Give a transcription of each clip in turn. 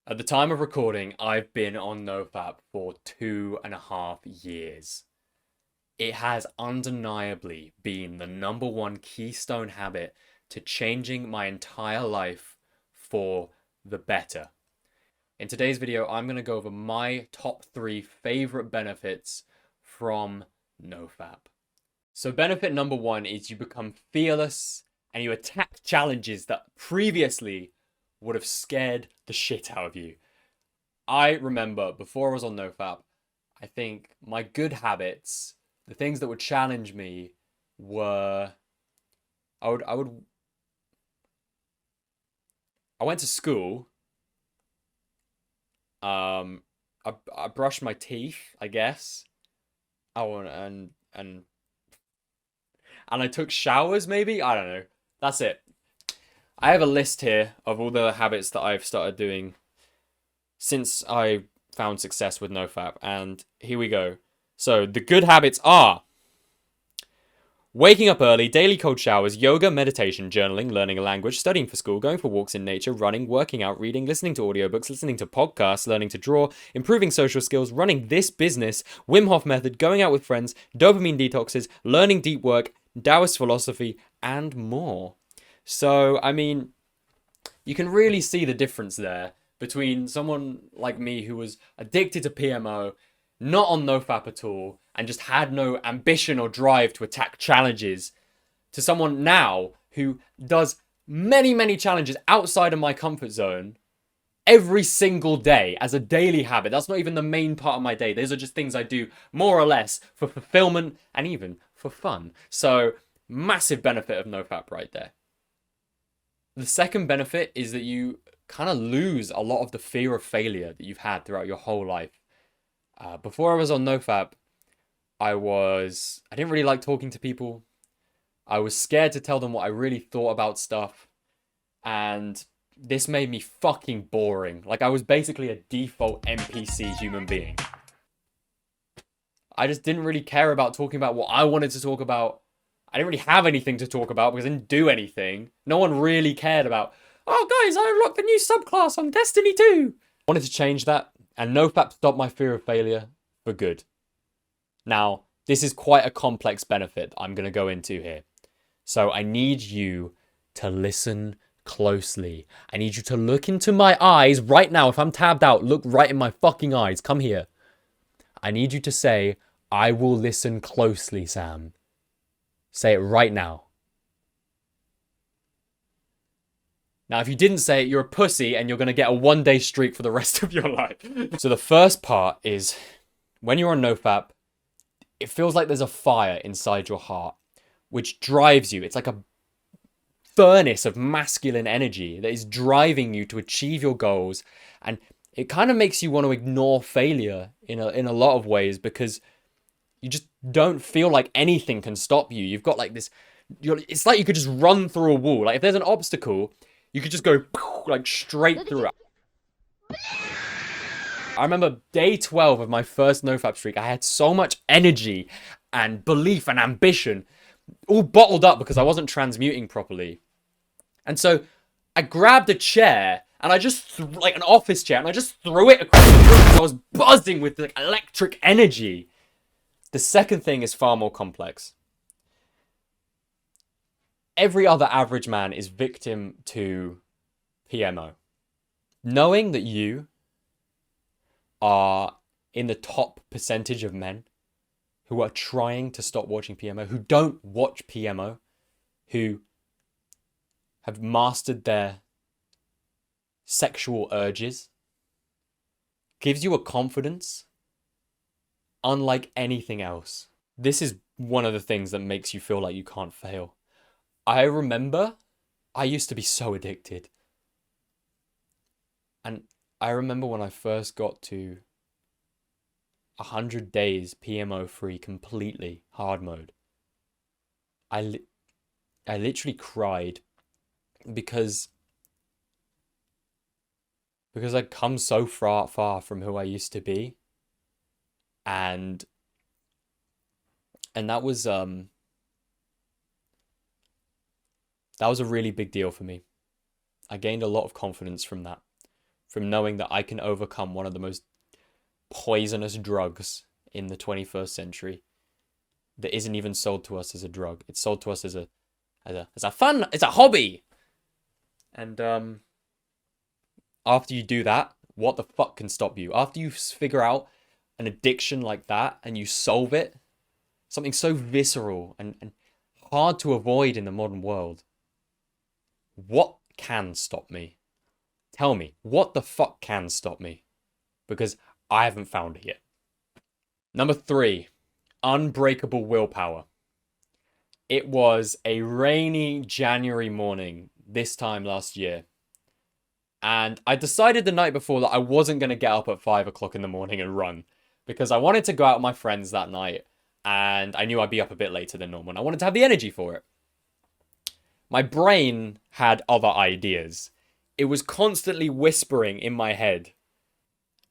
At the time of recording, I've been on NoFap for 2.5 years. It has undeniably been the number one keystone habit to changing my entire life for the better. In today's video, I'm going to go over my top 3 favorite benefits from NoFap. So benefit number 1 is you become fearless and you attack challenges that previously would have scared the shit out of you. I remember before I was on NoFap, I think my good habits, the things that would challenge me were I would I would I went to school. I brushed my teeth, I guess. Oh, and I took showers maybe? I don't know. That's it. I have a list here of all the habits that I've started doing since I found success with NoFap, and here we go. So the good habits are waking up early, daily cold showers, yoga, meditation, journaling, learning a language, studying for school, going for walks in nature, running, working out, reading, listening to audiobooks, listening to podcasts, learning to draw, improving social skills, running this business, Wim Hof method, going out with friends, dopamine detoxes, learning deep work, Taoist philosophy, and more. So, I mean, you can really see the difference there between someone like me who was addicted to PMO, not on NoFap at all, and just had no ambition or drive to attack challenges, to someone now who does many, many challenges outside of my comfort zone every single day as a daily habit. That's not even the main part of my day. Those are just things I do more or less for fulfillment and even for fun. So, massive benefit of NoFap right there. The second benefit is that you kind of lose a lot of the fear of failure that you've had throughout your whole life. Before I was on NoFap, I didn't really like talking to people. I was scared to tell them what I really thought about stuff. And this made me fucking boring. Like, I was basically a default NPC human being. I just didn't really care about talking about what I wanted to talk about. I didn't really have anything to talk about because I didn't do anything. No one really cared about, oh guys, I unlocked the new subclass on Destiny 2. I wanted to change that, and NoFap stopped my fear of failure for good. Now, this is quite a complex benefit I'm going to go into here. So I need you to listen closely. I need you to look into my eyes right now. If I'm tabbed out, look right in my fucking eyes. Come here. I need you to say, I will listen closely, Sam. Say it right now. Now, if you didn't say it, you're a pussy and you're going to get a 1-day streak for the rest of your life. So the first part is, when you're on NoFap, it feels like there's a fire inside your heart, which drives you. It's like a furnace of masculine energy that is driving you to achieve your goals. And it kind of makes you want to ignore failure in a lot of ways, because you just don't feel like anything can stop you. You've got like this, it's like you could just run through a wall. Like if there's an obstacle, you could just go like straight through it. I remember day 12 of my first NoFap streak, I had so much energy and belief and ambition, all bottled up because I wasn't transmuting properly. And so I grabbed a chair and I just, like an office chair, and I just threw it across the room. I was buzzing with like electric energy. The second thing is far more complex. Every other average man is victim to PMO. Knowing that you are in the top percentage of men who are trying to stop watching PMO, who don't watch PMO, who have mastered their sexual urges, gives you a confidence unlike anything else. This is one of the things that makes you feel like you can't fail. I remember I used to be so addicted. And I remember when I first got to 100 days PMO free completely, hard mode. I literally cried because I'd come so far from who I used to be. And that was a really big deal for me. I gained a lot of confidence from that. from knowing that I can overcome one of the most poisonous drugs in the 21st century that isn't even sold to us as a drug. It's sold to us as a fun, it's a hobby. And after you do that, what the fuck can stop you? After you figure out an addiction like that and you solve it, something so visceral and hard to avoid in the modern world, what can stop me? Tell me, what the fuck can stop me? Because I haven't found it yet. Number 3, unbreakable willpower. It was a rainy January morning this time last year. And I decided the night before that I wasn't going to get up at 5 o'clock in the morning and run. Because I wanted to go out with my friends that night. And I knew I'd be up a bit later than normal. And I wanted to have the energy for it. My brain had other ideas. It was constantly whispering in my head.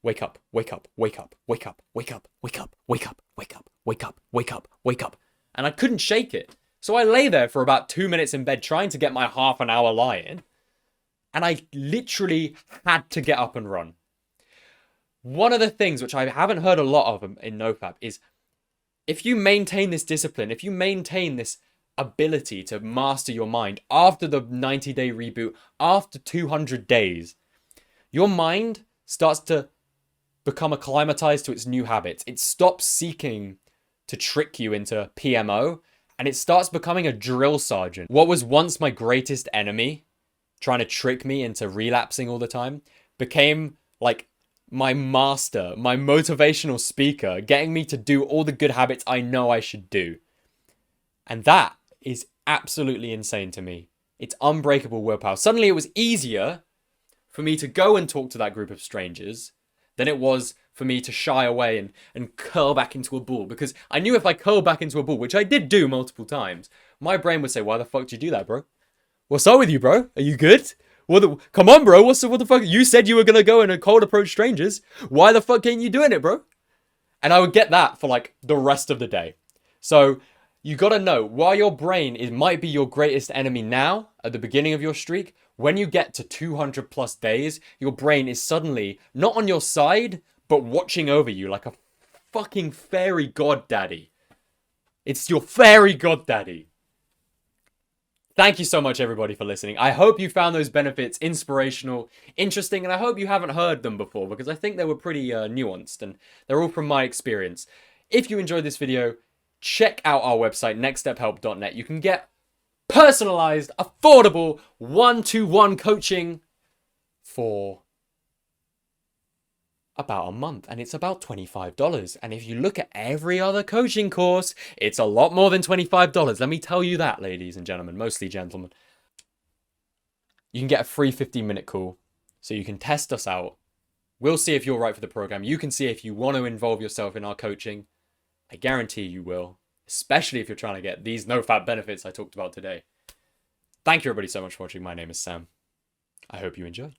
Wake up, wake up, wake up, wake up, wake up, wake up, wake up, wake up, wake up, wake up, wake up. And I couldn't shake it. So I lay there for about 2 minutes in bed trying to get my half an hour lie in. And I literally had to get up and run. One of the things which I haven't heard a lot of in NoFap is if you maintain this discipline, if you maintain this ability to master your mind after the 90-day reboot, after 200 days, your mind starts to become acclimatized to its new habits. It stops seeking to trick you into PMO, and it starts becoming a drill sergeant. What was once my greatest enemy, trying to trick me into relapsing all the time, became like my master, my motivational speaker, getting me to do all the good habits I know I should do. And that is absolutely insane to me. It's unbreakable willpower. Suddenly it was easier for me to go and talk to that group of strangers than it was for me to shy away and curl back into a ball. Because I knew if I curled back into a ball, which I did do multiple times, my brain would say, why the fuck did you do that, bro? What's up with you, bro? Are you good? Come on, bro. What the fuck? You said you were going to go and cold approach strangers. Why the fuck ain't you doing it, bro? And I would get that for like the rest of the day. So you got to know, while your brain might be your greatest enemy now at the beginning of your streak, when you get to 200 plus days, your brain is suddenly not on your side, but watching over you like a fucking fairy goddaddy. It's your fairy goddaddy. Thank you so much, everybody, for listening. I hope you found those benefits inspirational, interesting, and I hope you haven't heard them before, because I think they were pretty nuanced, and they're all from my experience. If you enjoyed this video, check out our website, nextstephelp.net. You can get personalized, affordable, one-to-one coaching for about a month, and it's about $25. And if you look at every other coaching course, it's a lot more than $25. Let me tell you that, ladies and gentlemen, mostly gentlemen. You can get a free 15-minute call, so you can test us out. We'll see if you're right for the program. You can see if you want to involve yourself in our coaching. I guarantee you will, especially if you're trying to get these no-fap benefits I talked about today. Thank you, everybody, so much for watching. My name is Sam. I hope you enjoyed.